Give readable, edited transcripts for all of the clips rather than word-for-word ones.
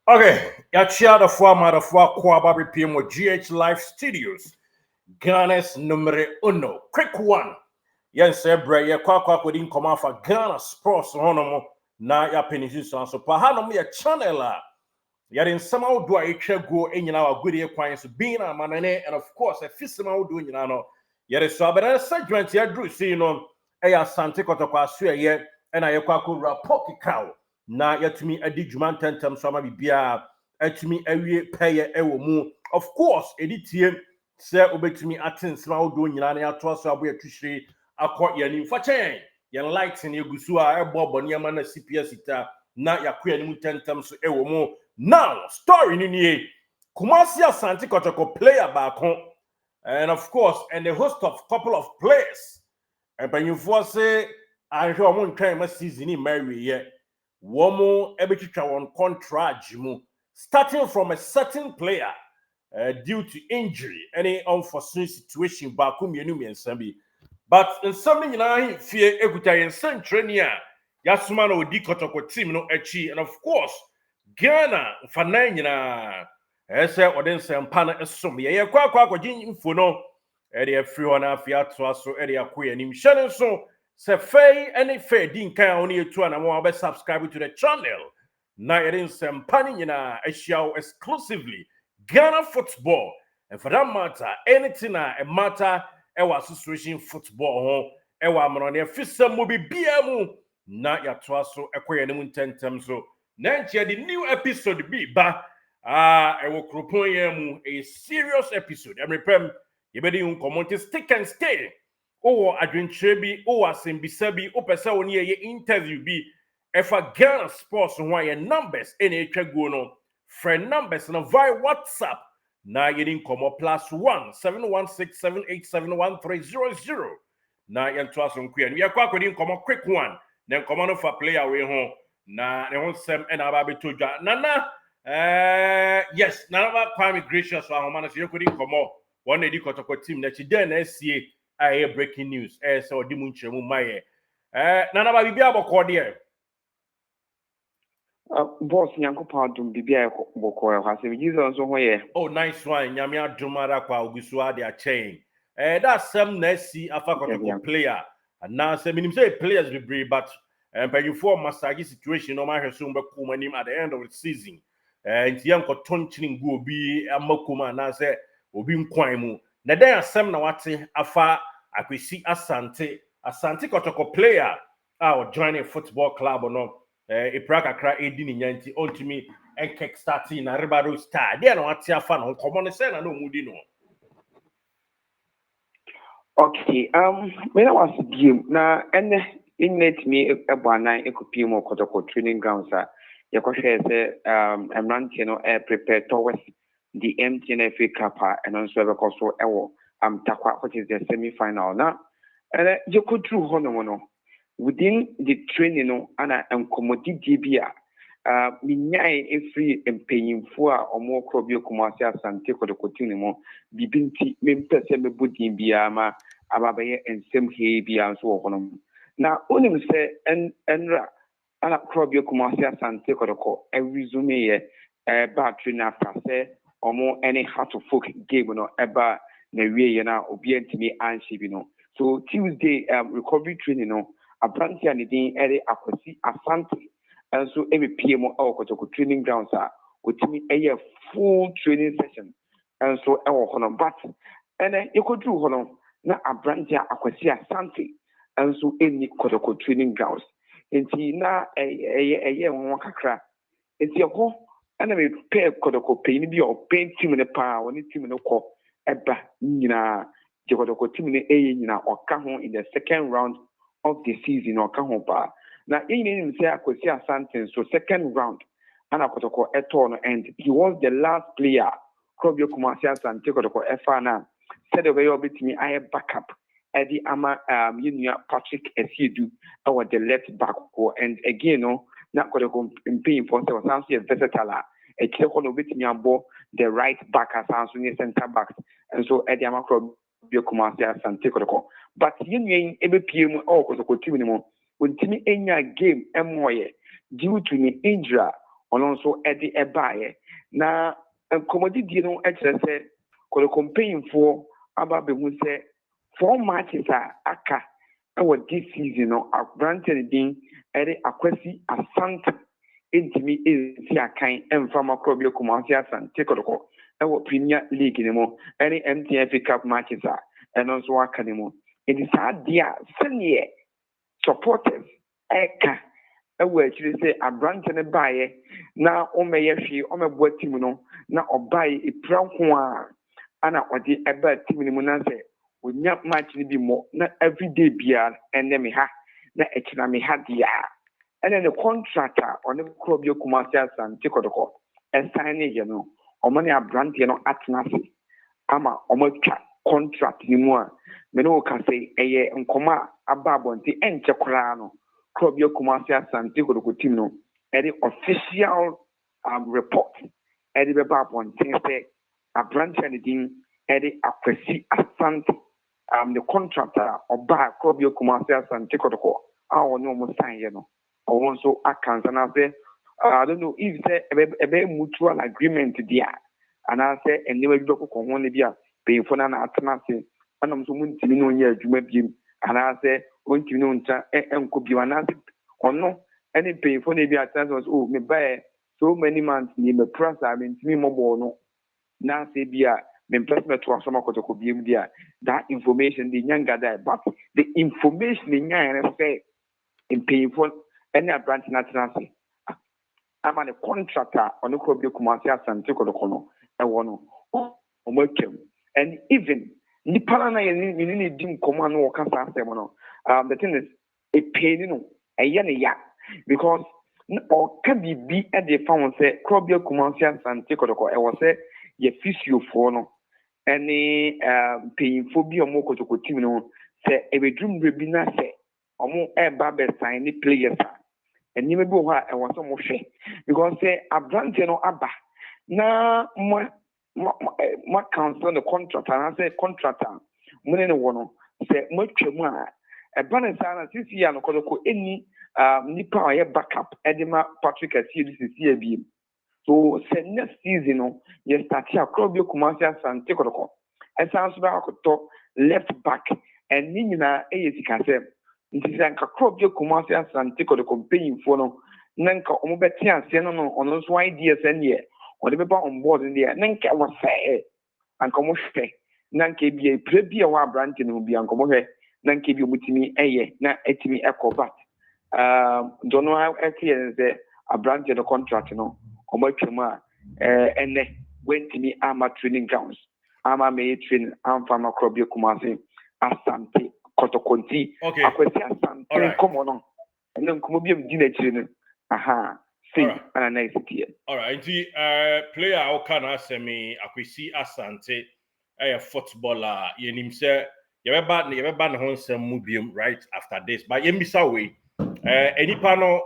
Okay, yachia the format of Kwaba PM GH Live Studios. Ghana's numero uno. Quick one. Yes, Ebra, ya kwa kudin come off a Ghana Sports Honomo. Na ya penison so pahano me a channel. Yadin somehow do I go in our good equines being a manane, and of course a fisima do in ano. Yet so but a segment ya drew see no a Sante Kotoko ye and I kwaku rapoki cow. Na yatumi adi dwuma ntɛntɛm so ama bibia atumi awie pɛyɛ ɛwɔ mu of course editie sɛ obetumi atensema wodo nyina na ato so abo yɛtwhwiri akɔ yɛnim fa kyɛn yɛn light ne egusu a ɛbɔ nneɛma na CPS ita na yakɔ yɛnim ntɛntɛm so ɛwɔ mu now story ni nie Kumasi Asante Kotoko player baako and of course and the host of couple of players and panyinfoɔ sɛ ahwɛ ɔmo ntwɛn ma season ni mary yɛ Womo ebetitwa one contract mu starting from a certain player due to injury any unforeseen situation baako mienu miensa bi but in something nyina fie ekuta yen centrani a yasoma na odi Kotoko team no achi and of course Ghana fanan nyina ese ode nsempa na esom ye kwa akogin info no ede afri ho na afia to aso ede akoya nim hyene so se fei any fair din kan oni etu na mo be subscribe to the channel na ede nsempa ni nyina ahia exclusively Ghana football and for that matter anything a matter ewa association football ho ewa amano ne afisa mo bibia mu na ya to aso ekoya nim ntentem so na nche the new episode bi ba ewo kropon ya mu a serious episode emrepem yebedi unkomonte stick and stay o adwentre bi o asembisa bi o pese woni ye interview bi efa Ghana sports ho ye numbers ene etwa go no friend numbers na via WhatsApp na yedin komo +1 716787130 na yento aso nkua no ye kwa akodi komo quick one na komo no for player we ho na ne ho sem ena aba betodwa nana yes nana ba Kwame Gracious so ahoma no so yekodi komo one edi Kotoko team na chi den na sie aye breaking news so odi mu nkyeremu maye nana ba bibia bokọ de boss nyankopon adum bibia bokọ ha se Jesus so ho ye oh nice one nyame adum ara kwa ogusu ade a chain that some na si afa Kotoko player na se minim say players be brave but you for massage situation no ma hweso mbe kuma nim at the end of the season nti yan ko tonchini go obi amakuma na se obi nkwan mu na den asem na wate afa akwesi asante Kotoko player joining football club no Ipraka kra edi ni nyanti ontimi en kick starting na Ribado Star dia na wate afa no komo ne se na no mudi no okay me na was game na ene innet me ebuanan ekopi mo Kotoko training grounds a yekohwe se emrante no prepare towards the MTN FA Cup and also because so ewo takwa which is the semi final na you could through hono no within the training no ana enkomodi dbia minyai efri empanyimfo a omo krobio Kumasi Asante Kotoko team mo bibinti mempese mebodin bia ma ababaye ensem he bia so hono na onim se enra ana krobio Kumasi Asante Kotoko resume ye battery na after say omo any heart to folk game no eba na wie na obi antimi anhye bi no so Tuesday recovery training no abranti anidin ere akwasi Asante and so every PM Kotoko training grounds are utimi a full training session and so hono but and you could do hono na abranti akwasi Asante and so any Kotoko training grounds enti na won kakra enti ho ana me pair Kotoko pay ni bi o paint team ne pa woni team no ko eba nyina Kotoko team ne nyina oka ho in the second round of the season oka ho pa na in say akwasi Asante so second round ana Kotoko eto no and he was the last player Krobio Kumasi Asante Kotoko efana said the way obetimi aye backup Eddie Ama Patrick Esiedu our the left back and again no na Kotoko impaying for was also versatile a keko no betimi abo the right back as also center back and so Eddie Ama Krobio Kumasi Asante Kotoko but yin ebe PM Kotoko team ni mo untimi enya game emoye due to the injury ɔno nso ɛde ɛbaeɛ na nkɔmmɔdidie no kyerɛ sɛ Kotoko mpanyinfoɔ aba abɛhu sɛ 4 matches a aka ɛwɔ this season no aberante no din ɛde Akwasi Asante ntumi esi akan ɛmfa makorɔbea Kumasi Asante Kotoko ɛwɔ Premier League no mu ɛne MTN FA Cup matches a ɛno nso aka no mu nti saa adeɛ a sɛneɛ supporters ɛka ɛwɔ akyire sɛ aberante no baeɛ na ɔmmɛyɛ hwee ɔmmɛboa team no na ɔbaeɛ ɛpira ho a ana ɔde ɛbaa team no mu na sɛ onya match no bi mmɔ na everyday biara ɛnɛ me ha na ɛkyina me ha deɛ a ɛnɛ ne contract a ɔne korɔbea Kumasi Asante Kotoko ɛsan ne yɛ no ɔmo ne aberanteɛ no atena ase ama ɔmo atwa contract no mu a me ne wo ka sɛ ɛyɛ nkɔmɔ a aba abɔnten ɛnkyɛ koraa no korɔbea Kumasi Asante Kotoko team no ɛde official report ɛde bɛba abɔnten sɛ aberanteɛ ne din ɛde Akwasi Asante the contract a ɔbaa korɔbea Kumasi Asante Kotoko a ɔne ɔmo sign no ɔmo nso aka nsa na sɛ I don't know if say a mutual agreement there and I say and never do one bia paying for an atmosphere and I'm so muntimi no year juma bim and I say won't you know and could be an answer or no any pay for maybe at times was oh me buy so many months near me press I mean to me more no now say bia me placement to some Kotoko bim there that information the younger there but the information in young say in paying for any branch national I'm a contractor on the Korobea Kumasi Asante Kotoko no ɛwɔ no ɔmo atwam and even nipa na yɛ ne di nkɔmɔ no wɔka saa asɛm no the thing is epie no ɛyɛ ne ya because ɔka biribi ɛde fa wɔn sɛ Korobea Kumasi Asante Kotoko ɛwɔ sɛ yɛ fisiofoɔ no ɛne mpanyinfoɔ bi a ɔmo Kotoko team no sɛ ebedum bi na sɛ ɔmo ɛba bɛsan ne players a and you may be what I want some share because say a branch no abba na my council the contract and I say contractor money no one say much more a balance and this year no Kotoko any nipa or backup Edema Patrick at CBC so say next season no you start here Korobea Kumasi Asante Kotoko and sounds about left back and Nina Ayesika say nti sɛ nka Korobea Kumasi Asante Kotoko mpanyinfoɔ no na nka ɔmo bɛte aseɛ no ɔno nso ideas ɛneɛ ɔde bɛba on board neɛ na nka wɔsɛɛ anka ɔmo hwɛ na nka ebi epire bi a wɔ aberante no bi anka ɔmo hwɛ na nka ebi ɔmo tumi ɛyɛ na etumi ɛkɔ bat dɔno ɛkɛyɛ sɛ aberante no contract no ɔmo atwam a ɛnɛ wɛntumi ama training grounds ama mɛyɛ training amfa ama Korobea Kumasi Asante Kotoko nti Akwasi Asante come on and then come be dinner children aha see and nice here all right nti player o can ask me Akwasi Asante footballer yenim say you beba ne ho nsem mu biem right after this but yemisa we enipa no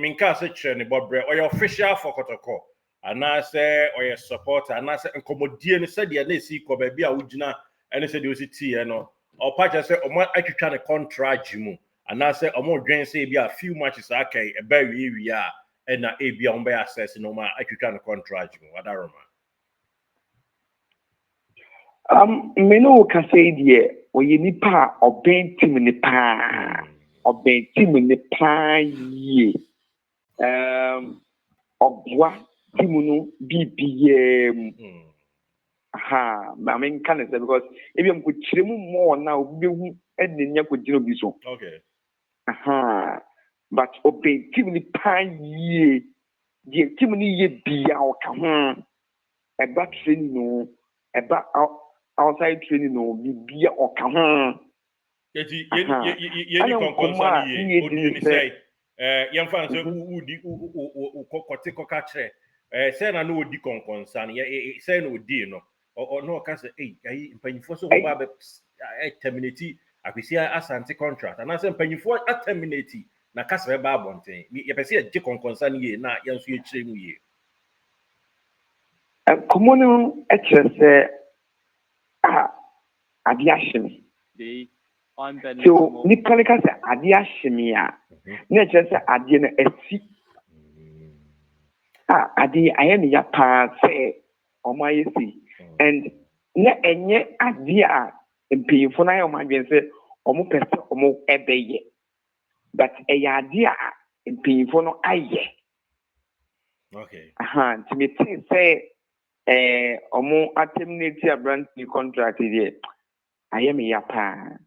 minka say kire ne bobre or official for Kotoko and I say or your supporter and I say nkomodie ne said na esi ko ba bia wugina ene said you see tie no or patch say omo atwitwa ne contract mu and I say omo dwen say bi a few matches akai e ba wi a e na e bi a omo be access no ma atwitwa ne contract mu wadaroma me no ka say die oye nipa oben team ne pa oben team ne pa ye obwa team no BBM ha I mean can say because if you could chiremu more now be enya ko jiro bi so okay but open team ni pan ye the team ni ye bia o ka ho eba training no eba outside training no bia o ka ho ye ni konkonsa ni ye ni say yemfa say udi Kotoko ka kire say na no odi konkonsa ni say na odi no or no ka say ayi mpanyifo so ho ba terminate Akwasi Asante contract and I say mpanyifo terminate na ka say ba abonten ye pese ye je konkonsa ni ye na yenso ye kire mu ye komono ekese ade ahye the on the so ni kalika say ade ahye a na ekese ade na esi ade ayɛ ne ya paa sɛ ɔmo ayɛ si and na ɛnyɛ ade a mpanyinfo no ayɛ ɔmo adwene sɛ ɔmo pɛ sɛ ɔmo ɛbɛyɛ but ɛyɛ ade a mpanyinfo no ayɛ. Okay. Nti me te sɛ ɔmo terminate aberante contract deɛ ayɛ me ya paa.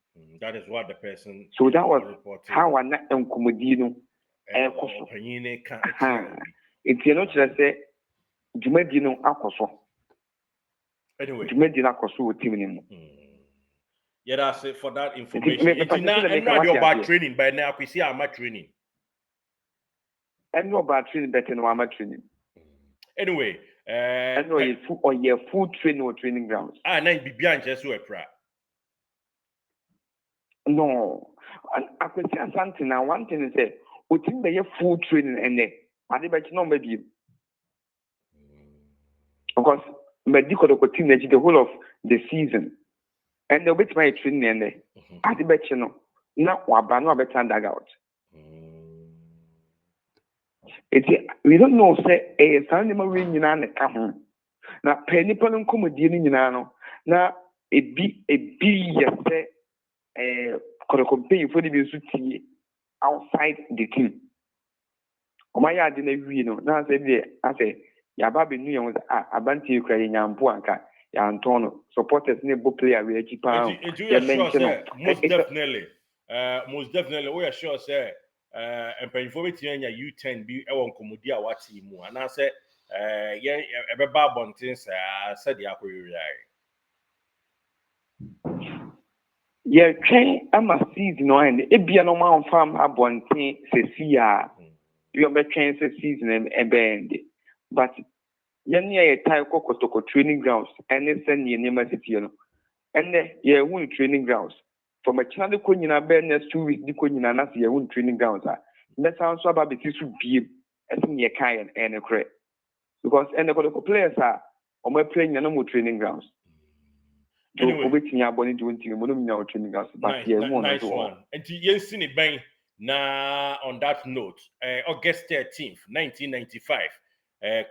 That is what the person. So that was how I na nkɔmmɔdi no ɛkɔ so. Nti no kyerɛ sɛ dwumadi no akɔ so. Anyway, dwumadi no akɔ so wɔ team no mu. Yeah, that's it for that information. It's not about training, but now we see I'm training. And no about training, better no I'm training. Anyway, I know you full training or training grounds. Now be beyond just so a pra. No, I could say something now. One thing is that we think they have full training and they are the no maybe because medical team the whole of the season. And they'll be my training and they at the bet no wabano better dug out. We don't know say a Sunday marine in an account. Now penny pon comedy in no now it be yes say Kotoko pay for the music outside the team. Oh my god, didn't you know now I say Yababi New was a banty Ukraine Yampuanka. Antonio supporters nebo player we keep on. Most definitely we are sure say and for U10 be on Komodia what team and I say yeah everybody bontins said the yeah train I'm a season and it be a normal farm bontin se you be train season and bend but Yan ye tie Kotoko training grounds and then send ye university, and then ye won training grounds. From a channel Kunina Ben next 2 weeks, the Kunina Nasi ye won training grounds. That sounds so about it should be as in ye kind and a credit. Because and the Kotoko players are on my playing no more training grounds. Anyway, waiting your body doing training grounds, but nice one. And to yen seen it bang now on that note, August 13th, 1995.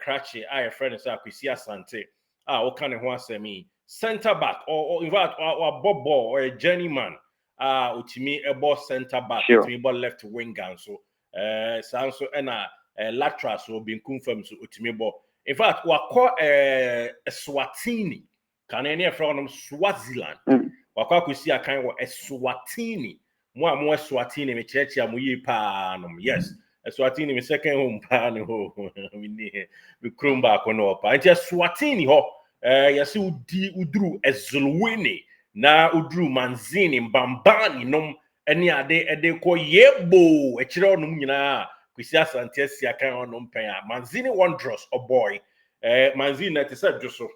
Cratchy, I friend is Akwesi Asante. What kind of one say me? Center back, or in fact, or Bob Ball or a journeyman. To me, a ball center back, to me, ball left wing gun. So, so and lateral so being confirmed to me, ball. In fact, we call Swatini. Can any from Swaziland? We call Kwesi a kind of Swatini. More Swatini, me church, panum. Yes. Swatini my second home pan ho we chrome back on up and just Swatini ho yasi udru ezulwini na udru manzini mbambani nom eni ade ko yebo echire onum nyina Kwesi Asante sia kan onum pen a manzini wondrous o boy manzini na tesa dwoso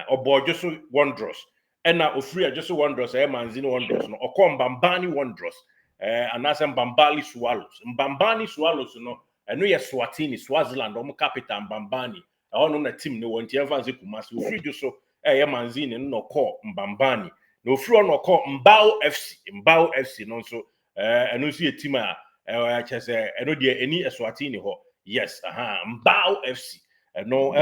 o boy just wondrous ena ofri just wondrous manzini wondrous no okombambani wondrous and that's Mbambali Swallows. Mbambani Swallows, I know you're Swatini, Swaziland, capital Mbambani. I don't know the team, no one, Tiavanzi Kumasi, free just so, Manzini, no call Mbambani. No free no call Mbao FC, no so, I know see a team, I know there any Swatini ho. Yes, Mbao FC. No,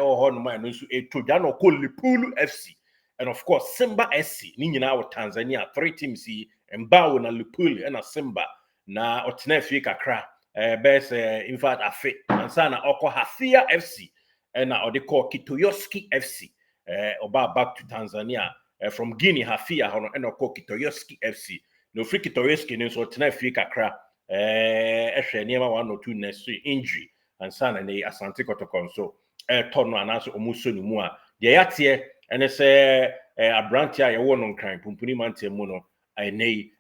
or no man, so a Tojano called Lipulu FC. And of course, Simba SC, Nina Tanzania, 3 teams see. Mbao na Lupuli na Simba na Otenefi kakra best in fact afe ansana oko Hafia FC na odeko Kitoyoski FC oba back to Tanzania from Guinea Hafia hono na oko Kitoyoski FC no free Kitoyoski no so Otenefi kakra ehwe niema 1 or 2 next injury ansana ne Asante Kotoko so tono anaso omuso ni mu a de yatie ene se abrantia ye wo no nkran pumpuni mante mu no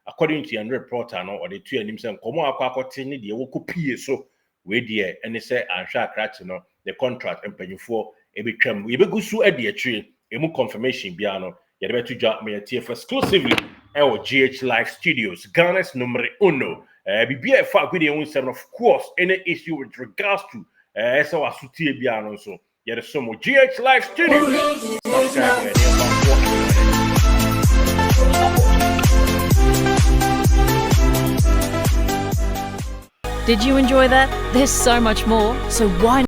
according to your reporter no or the two and himself come akwakote ni de wo kopie so we de ene say anhwa akrat no the contract empanyfo ebetwam we begusu e de atwe emu confirmation bia no ye de betu dwa me TF exclusively our GH Live Studios Ghana's number 1 bibia e fa agudi ehun sem of course any issue with regards to so asutie bia no so ye de some GH Live Studios. Did you enjoy that? There's so much more, so why